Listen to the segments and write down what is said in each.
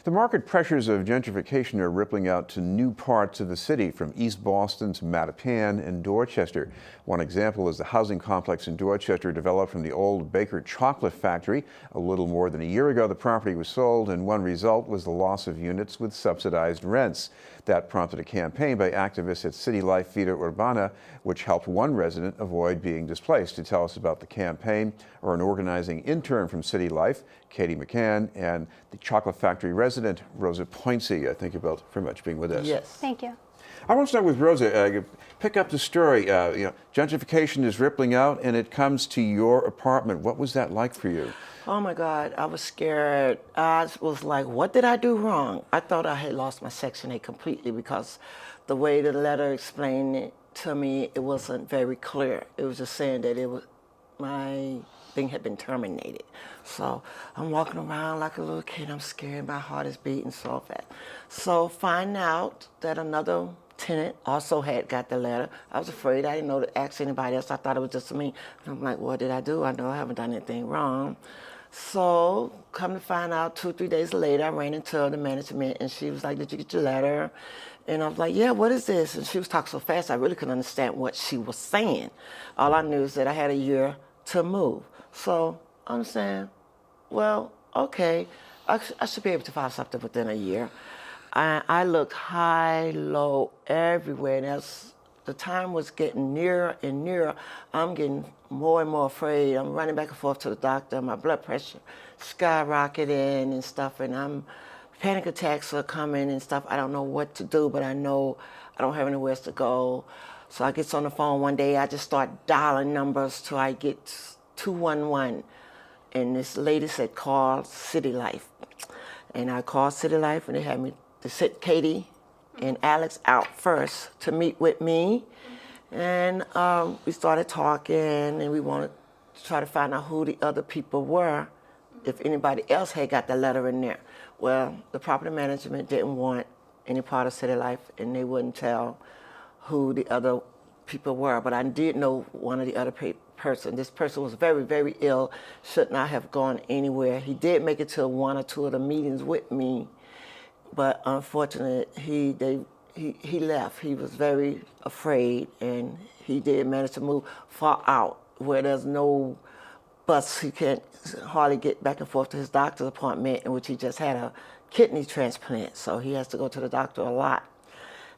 The market pressures of gentrification are rippling out to new parts of the city, from East Boston to Mattapan and Dorchester. One example is the housing complex in Dorchester, developed from the old Baker chocolate factory. A little more than a year ago, the property was sold, and one result was the loss of units with subsidized rents. That prompted a campaign by activists at City Life Vida Urbana, which helped one resident avoid being displaced. To tell us about the campaign are an organizing intern from City Life, Katie McCann, and the chocolate factory resident, Rosa Poincy. Thank you both very much for being with us. Yes. Thank you. I want to start with Rosa. Pick up the story. Gentrification is rippling out, and it comes to your apartment. What was that like for you? Oh my God, I was scared. I was like, what did I do wrong? I thought I had lost my Section 8 completely because the way the letter explained it to me, it wasn't very clear. It was just saying that it was my thing had been terminated. So I'm walking around like a little kid. I'm scared. My heart is beating so fast. So find out that another tenant also had got the letter. I was afraid. I didn't know to ask anybody else. I thought it was just me. And I'm like, what did I do? I know I haven't done anything wrong. So come to find out, 2 or 3 days later, I ran into the management, and she was like, did you get your letter? And I was like, yeah, what is this? And she was talking so fast, I really couldn't understand what she was saying. All I knew is that I had a year to move. So I'm saying, well, okay, I should be able to find something within a year. I looked high, low, everywhere, and as the time was getting nearer and nearer, I'm getting more and more afraid. I'm running back and forth to the doctor. My blood pressure skyrocketing and stuff, and panic attacks are coming and stuff. I don't know what to do, but I know I don't have anywhere to go. So I get on the phone one day. I just start dialing numbers till I get 211, and this lady said, call City Life. And I called City Life, and they sent Katie and Alex out first to meet with me. And we started talking, and we wanted to try to find out who the other people were, if anybody else had got the letter in there. Well, the property management didn't want any part of City Life, and they wouldn't tell who the other people were. But I did know one of the other person. This person was very, very ill, should not have gone anywhere. He did make it to 1 or 2 of the meetings with me, but unfortunately, he left. He was very afraid, and he did manage to move far out where there's no bus. He can't hardly get back and forth to his doctor's appointment, in which he just had a kidney transplant, so he has to go to the doctor a lot.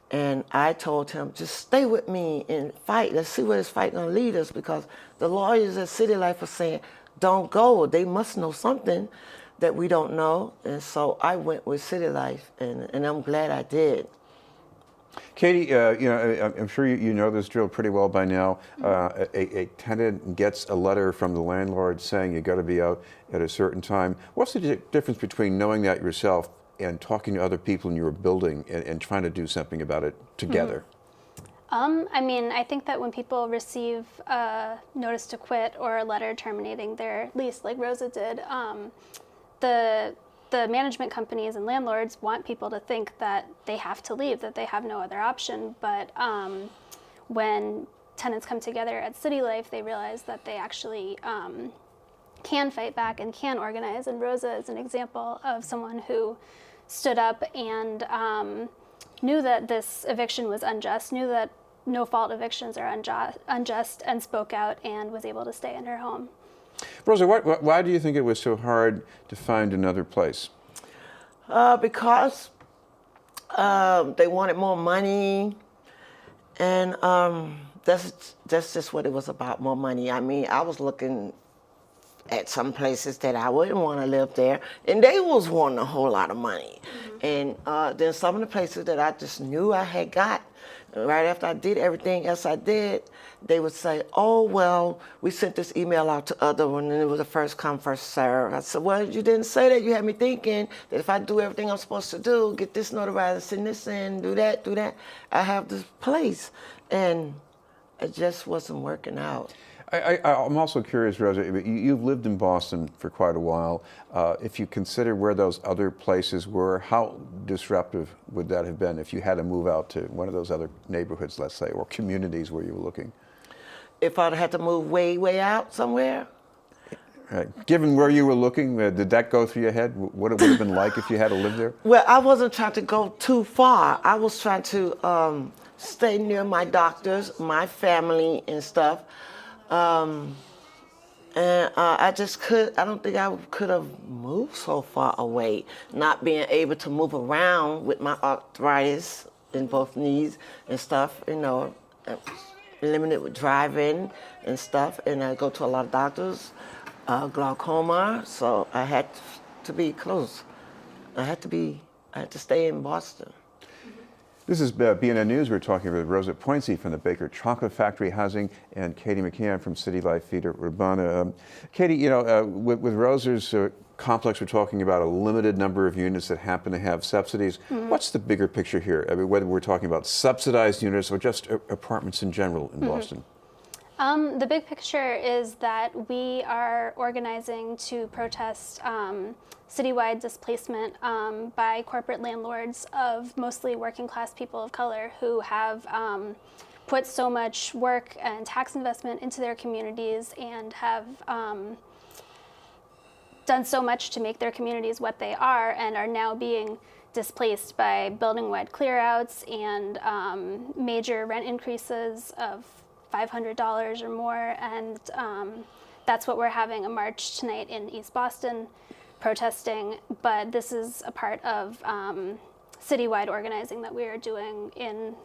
And I told him, just stay with me and fight. Let's see where this fight gonna lead us, because the lawyers at City Life are saying, don't go. They must know something that we don't know. And so I went with City Life, and I'm glad I did. Katie, I'm sure you know this drill pretty well by now. A tenant gets a letter from the landlord saying you got to be out at a certain time. What's the difference between knowing that yourself and talking to other people in your building and trying to do something about it together? I mean, I think that when people receive a notice to quit or a letter terminating their lease, like Rosa did, the management companies and landlords want people to think that they have to leave, that they have no other option. But when tenants come together at City Life, they realize that they actually can fight back and can organize. And Rosa is an example of someone who stood up and knew that this eviction was unjust, knew that no-fault evictions are unjust, and spoke out and was able to stay in her home. Rosa, why do you think it was so hard to find another place? Because they wanted more money, and that's just what it was about, more money. I mean, I was looking at some places that I wouldn't want to live there, and they was wanting a whole lot of money. And then some of the places that I just knew I had got, right after I did everything else I did, they would say, oh, well, we sent this email out to other one, and it was a first come, first serve. I said, well, you didn't say that. You had me thinking that if I do everything I'm supposed to do, get this notarized, send this in, do that, I have this place. And it just wasn't working out. I'm also curious, Rosa, you've lived in Boston for quite a while. If you consider where those other places were, how disruptive would that have been if you had to move out to one of those other neighborhoods, let's say, or communities where you were looking? If I'd had to move way, way out somewhere? Given where you were looking, did that go through your head? What it would have been like if you had to live there? Well, I wasn't trying to go too far. I was trying to stay near my doctors, my family, and stuff. I don't think I could have moved so far away, not being able to move around with my arthritis in both knees and stuff, limited with driving and stuff. And I go to a lot of doctors, glaucoma, so I had to be close. I had to stay in Boston. This is BNN News. We're talking with Rosa Poincy from the Baker Chocolate Factory Housing and Katie McCann from City Life Vida Urbana. Katie, with Rosa's complex, we're talking about a limited number of units that happen to have subsidies. What's the bigger picture here? I mean, whether we're talking about subsidized units or just apartments in general in Boston? The big picture is that we are organizing to protest citywide displacement by corporate landlords of mostly working class people of color who have put so much work and tax investment into their communities and have done so much to make their communities what they are now being displaced by building-wide clear-outs and major rent increases of $500 or more, and that's what we're having a march tonight in East Boston protesting, but this is a part of citywide organizing that we are doing in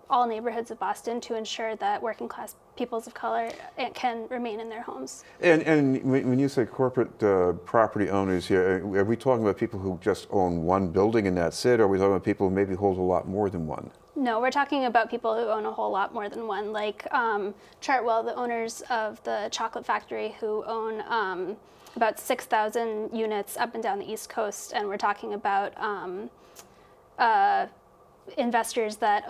all neighborhoods of Boston to ensure that working class peoples of color can remain in their homes. And when you say corporate property owners here, are we talking about people who just own one building and that's it, or are we talking about people who maybe hold a lot more than one? No, we're talking about people who own a whole lot more than one, like Chartwell, the owners of the chocolate factory, who own about 6,000 units up and down the East Coast, and we're talking about investors that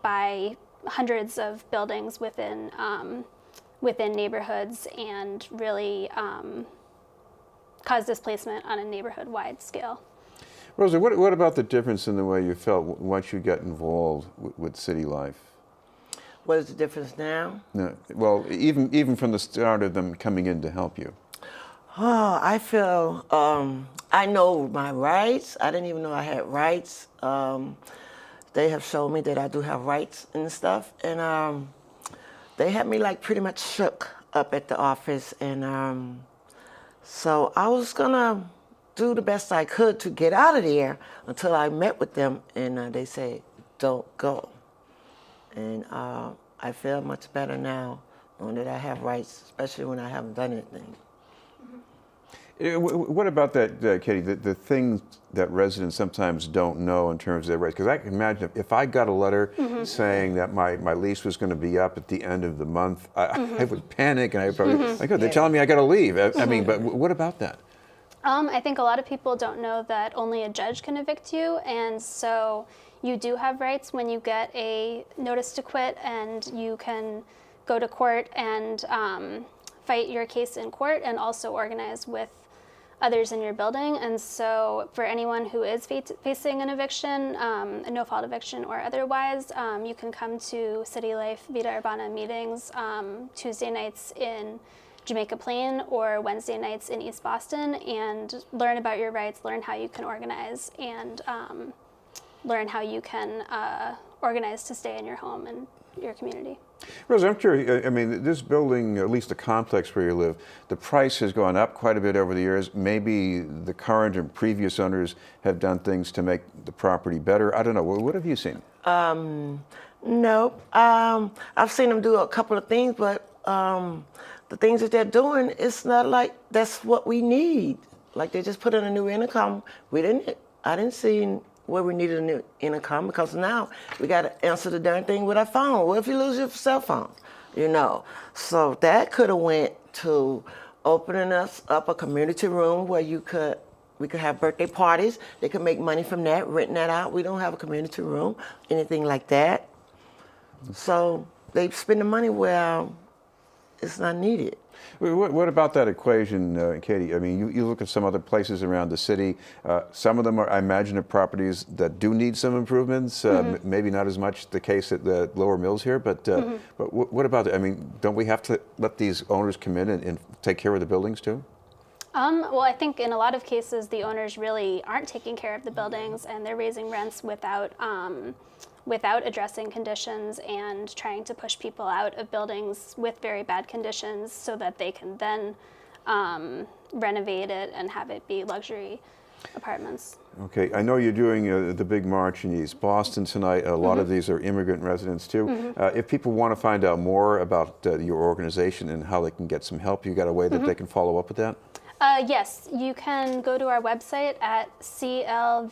buy hundreds of buildings within neighborhoods and really cause displacement on a neighborhood-wide scale. Rosa, what about the difference in the way you felt once you got involved with city life? What is the difference now? No, well, even from the start of them coming in to help you. Oh, I feel I know my rights. I didn't even know I had rights. They have shown me that I do have rights and stuff, and they had me like pretty much shook up at the office, and so I was gonna do the best I could to get out of there until I met with them, and they said, "Don't go." And I feel much better now, knowing that I have rights, especially when I haven't done anything. What about that, Katie, the things that residents sometimes don't know in terms of their rights? Because I can imagine if I got a letter saying that my lease was going to be up at the end of the month, I would panic, and I'd probably, like, oh, they're telling me I got to leave. I mean, but what about that? I think a lot of people don't know that only a judge can evict you, and so you do have rights when you get a notice to quit, and you can go to court and fight your case in court and also organize with others in your building. And so for anyone who is facing an eviction, a no-fault eviction or otherwise, you can come to City Life Vida Urbana meetings Tuesday nights in Jamaica Plain or Wednesday nights in East Boston and learn about your rights, learn how you can organize, and learn how you can organize to stay in your home and your community. Rosa, I'm curious, I mean, this building, at least the complex where you live, the price has gone up quite a bit over the years. Maybe the current and previous owners have done things to make the property better. I don't know. What have you seen? No. I've seen them do a couple of things, but the things that they're doing, it's not like that's what we need. Like they just put in a new intercom. I didn't see where we needed a new intercom, because now we got to answer the darn thing with our phone. What if you lose your cell phone? So that could have went to opening us up a community room where we could have birthday parties. They could make money from that, renting that out. We don't have a community room, anything like that. So they spend the money where it's not needed. What about that equation, Katie? I mean, you look at some other places around the city. Some of them are, I imagine, are properties that do need some improvements. Maybe not as much the case at the Lower Mills here, but what about it? I mean, don't we have to let these owners come in and take care of the buildings too? Well, I think in a lot of cases, the owners really aren't taking care of the buildings, and they're raising rents without addressing conditions and trying to push people out of buildings with very bad conditions so that they can then renovate it and have it be luxury apartments. Okay, I know you're doing the big march in East Boston tonight. A lot of these are immigrant residents too. If people want to find out more about your organization and how they can get some help, you got a way that they can follow up with that? Yes, you can go to our website at clvu.org,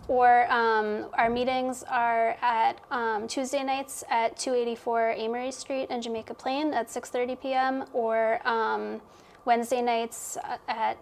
or our meetings are at Tuesday nights at 284 Amory Street in Jamaica Plain at 6:30 p.m. or Wednesday nights at